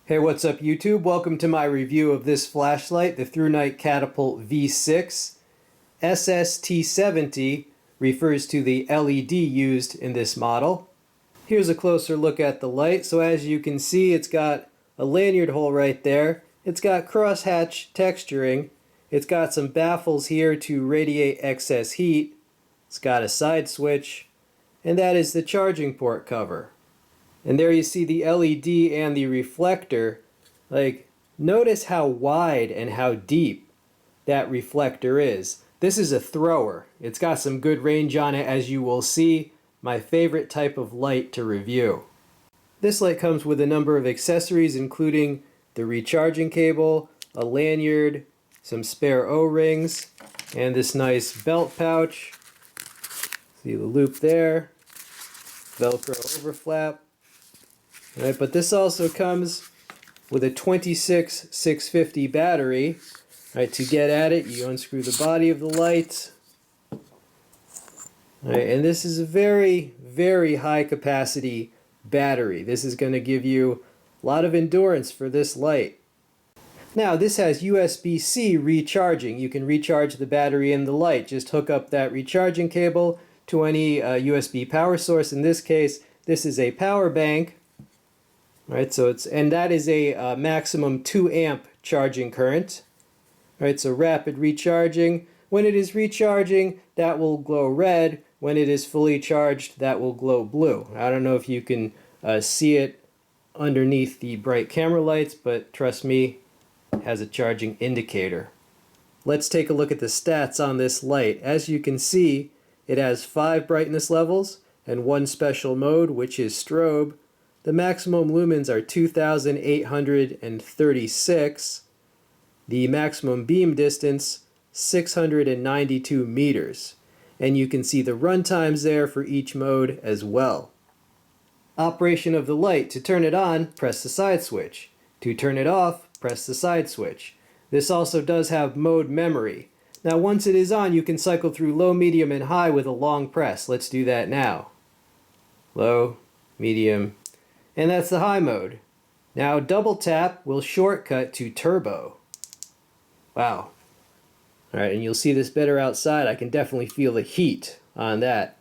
Hey, what's up YouTube? Welcome to my review of this flashlight, the Thrunite Catapult V6. SST70 refers to the LED used in this model. Here's a closer look at the light. So as you can see, it's got a lanyard hole right there. It's got crosshatch texturing. It's got some baffles here to radiate excess heat. It's got a side switch. And that is the charging port cover. And there you see the LED and the reflector. Notice how wide and how deep that reflector is. This is a thrower. It's got some good range on it, as you will see. My favorite type of light to review. This light comes with a number of accessories, including the recharging cable, a lanyard, some spare O-rings, and this nice belt pouch. See the loop there, Velcro overflap. Right, but this also comes with a 26650 battery. Right, to get at it, you unscrew the body of the light. Right, and this is a very, very high capacity battery. This is going to give you a lot of endurance for this light. Now, this has USB-C recharging. You can recharge the battery in the light. Just hook up that recharging cable to any USB power source. In this case, this is a power bank. Right, so that is a maximum 2 amp charging current. Right, so rapid recharging. When it is recharging, that will glow red. When it is fully charged, that will glow blue. I don't know if you can see it underneath the bright camera lights, but trust me, it has a charging indicator. Let's take a look at the stats on this light. As you can see, it has 5 brightness levels and 1 special mode, which is strobe. The maximum lumens are 2,836. The maximum beam distance, 692 meters. And you can see the run times there for each mode as well. Operation of the light. To turn it on, press the side switch. To turn it off, press the side switch. This also does have mode memory. Now once it is on, you can cycle through low, medium, and high with a long press. Let's do that now. Low, medium, and that's the high mode. Now double tap will shortcut to turbo. Wow. Alright, and you'll see this better outside. I can definitely feel the heat on that.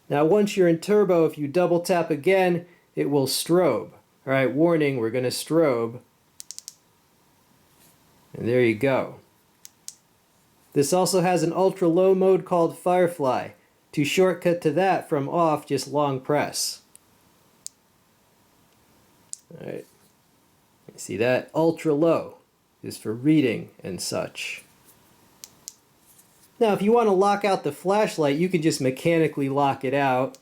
Now once you're in turbo, if you double tap again, it will strobe. Alright, warning, we're going to strobe. And there you go. This also has an ultra low mode called Firefly. To shortcut to that from off, just long press. Alright, see that? Ultra low is for reading and such. Now if you want to lock out the flashlight, you can just mechanically lock it out,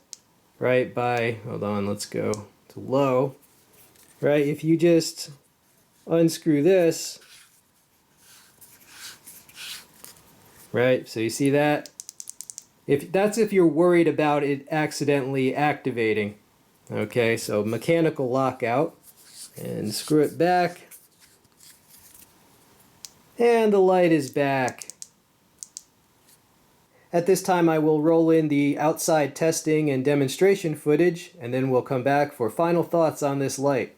right, by, hold on, let's go to low. Right, if you just unscrew this, right, so you see that? If you're worried about it accidentally activating. Okay, so mechanical lockout, and screw it back, and the light is back. At this time I will roll in the outside testing and demonstration footage, and then we'll come back for final thoughts on this light.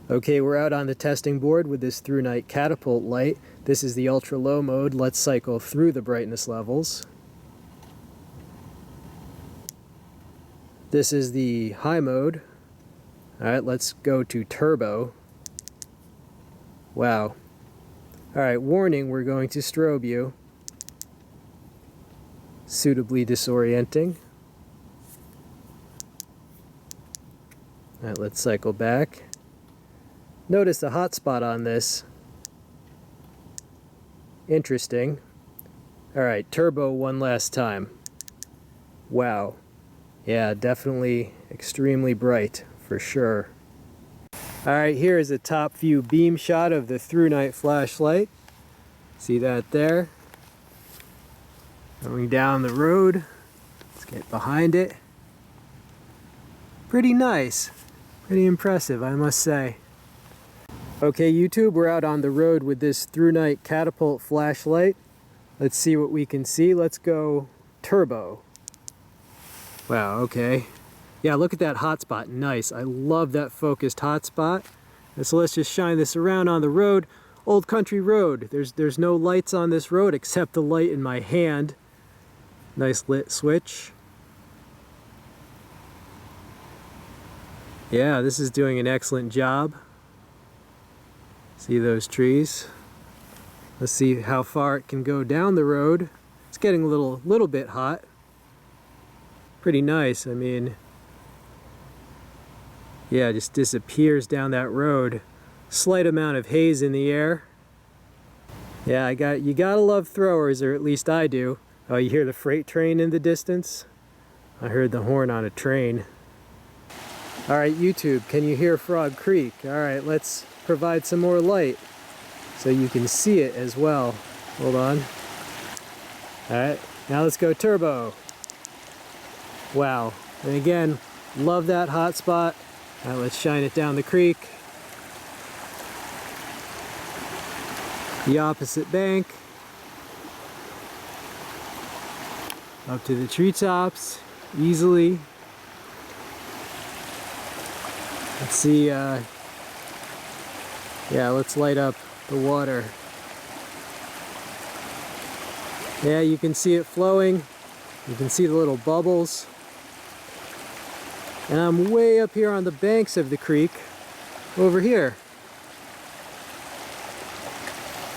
Okay, we're out on the testing board with this Thrunite Catapult light. This is the ultra low mode. Let's cycle through the brightness levels. This is the high mode. Alright, let's go to turbo. Wow. Alright, warning, we're going to strobe you. Suitably disorienting. Alright, let's cycle back. Notice the hotspot on this. Interesting. Alright, turbo one last time. Wow. Yeah, definitely extremely bright, for sure. Alright, here is a top view beam shot of the Thrunite flashlight. See that there? Going down the road. Let's get behind it. Pretty nice. Pretty impressive, I must say. Okay, YouTube, we're out on the road with this Thrunite Catapult flashlight. Let's see what we can see. Let's go turbo. Wow, okay. Yeah, look at that hotspot. Nice. I love that focused hotspot. And so let's just shine this around on the road. Old country road. There's no lights on this road except the light in my hand. Nice lit switch. Yeah, this is doing an excellent job. See those trees? Let's see how far it can go down the road. It's getting a little bit hot. Pretty nice. I mean, yeah, it just disappears down that road. Slight amount of haze in the air. Yeah, you gotta love throwers, or at least I do. Oh, you hear the freight train in the distance? I heard the horn on a train. All right, YouTube, can you hear Frog Creek? All right, let's provide some more light so you can see it as well. Hold on. All right, now let's go turbo. Wow, and again, love that hot spot. All right, let's shine it down the creek. The opposite bank. Up to the treetops, easily. Let's see, yeah, let's light up the water. Yeah, you can see it flowing. You can see the little bubbles. And I'm way up here on the banks of the creek, over here.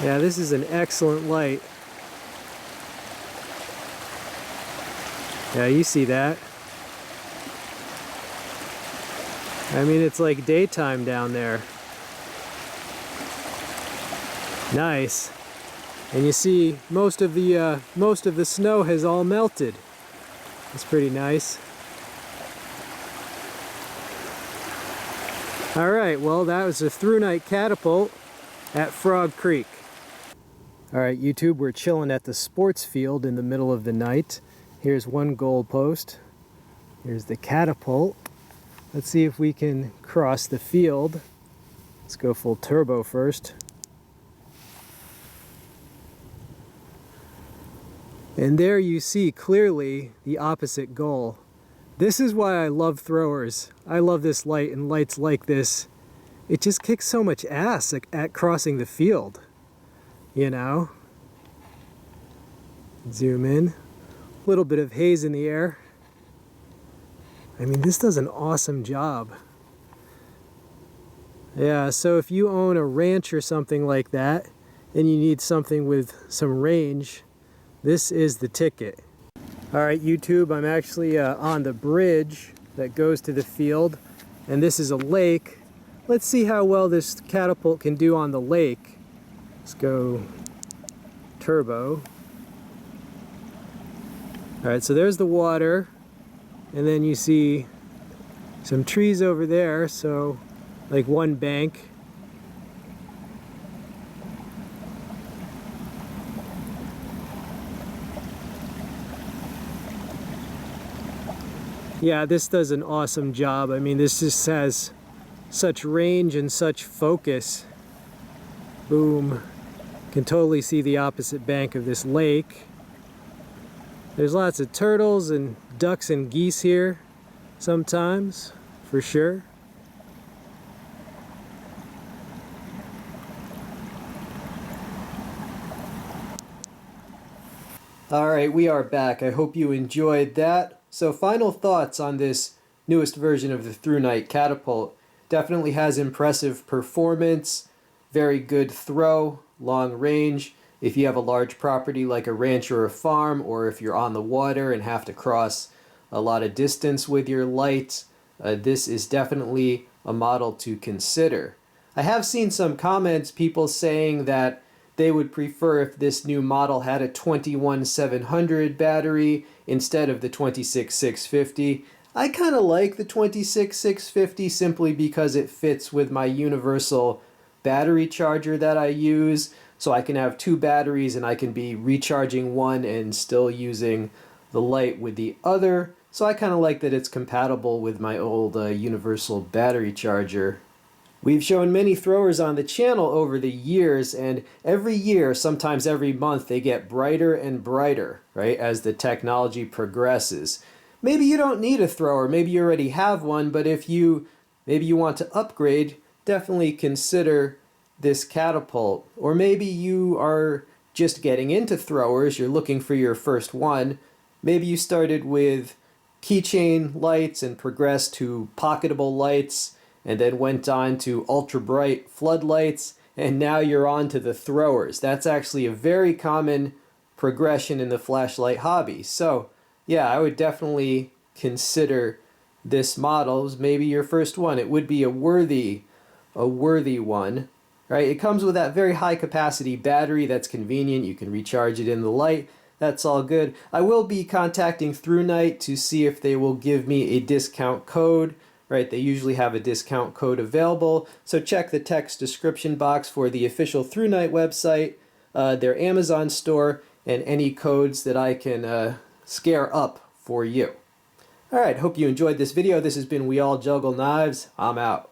Yeah, this is an excellent light. Yeah, you see that. I mean, it's like daytime down there. Nice. And you see most of the snow has all melted. That's pretty nice. All right, well, that was a Thrunite Catapult at Frog Creek. All right, YouTube, we're chilling at the sports field in the middle of the night. Here's one goal post. Here's the catapult. Let's see if we can cross the field. Let's go full turbo first. And there you see clearly the opposite goal. This is why I love throwers. I love this light and lights like this. It just kicks so much ass at crossing the field, you know? Zoom in. A little bit of haze in the air. I mean, this does an awesome job. Yeah, so if you own a ranch or something like that, and you need something with some range, this is the ticket. All right, YouTube, I'm actually on the bridge that goes to the field, and this is a lake. Let's see how well this catapult can do on the lake. Let's go turbo. All right, so there's the water, and then you see some trees over there, so like one bank. Yeah, this does an awesome job. I mean, this just has such range and such focus. Boom. Can totally see the opposite bank of this lake. There's lots of turtles and ducks and geese here sometimes, for sure. All right, we are back. I hope you enjoyed that. So final thoughts on this newest version of the Thrunite Catapult. Definitely has impressive performance, very good throw, long range. If you have a large property like a ranch or a farm, or if you're on the water and have to cross a lot of distance with your light, this is definitely a model to consider. I have seen some comments, people saying that they would prefer if this new model had a 21700 battery instead of the 26650. I kind of like the 26650 simply because it fits with my universal battery charger that I use. So I can have two batteries and I can be recharging one and still using the light with the other. So I kind of like that it's compatible with my old universal battery charger. We've shown many throwers on the channel over the years, and every year, sometimes every month, they get brighter and brighter, right, as the technology progresses. Maybe you don't need a thrower, maybe you already have one, but if maybe you want to upgrade, definitely consider this catapult. Or maybe you are just getting into throwers, you're looking for your first one. Maybe you started with keychain lights and progressed to pocketable lights and then went on to ultra bright floodlights, and now you're on to the throwers. That's actually a very common progression in the flashlight hobby. So yeah, I would definitely consider this model as maybe your first one. It would be a worthy one, right? It comes with that very high capacity battery that's convenient. You can recharge it in the light. That's all good. I will be contacting Thrunite to see if they will give me a discount code, right? They usually have a discount code available. So check the text description box for the official Thrunite website, their Amazon store, and any codes that I can scare up for you. Alright, hope you enjoyed this video. This has been We All Juggle Knives. I'm out.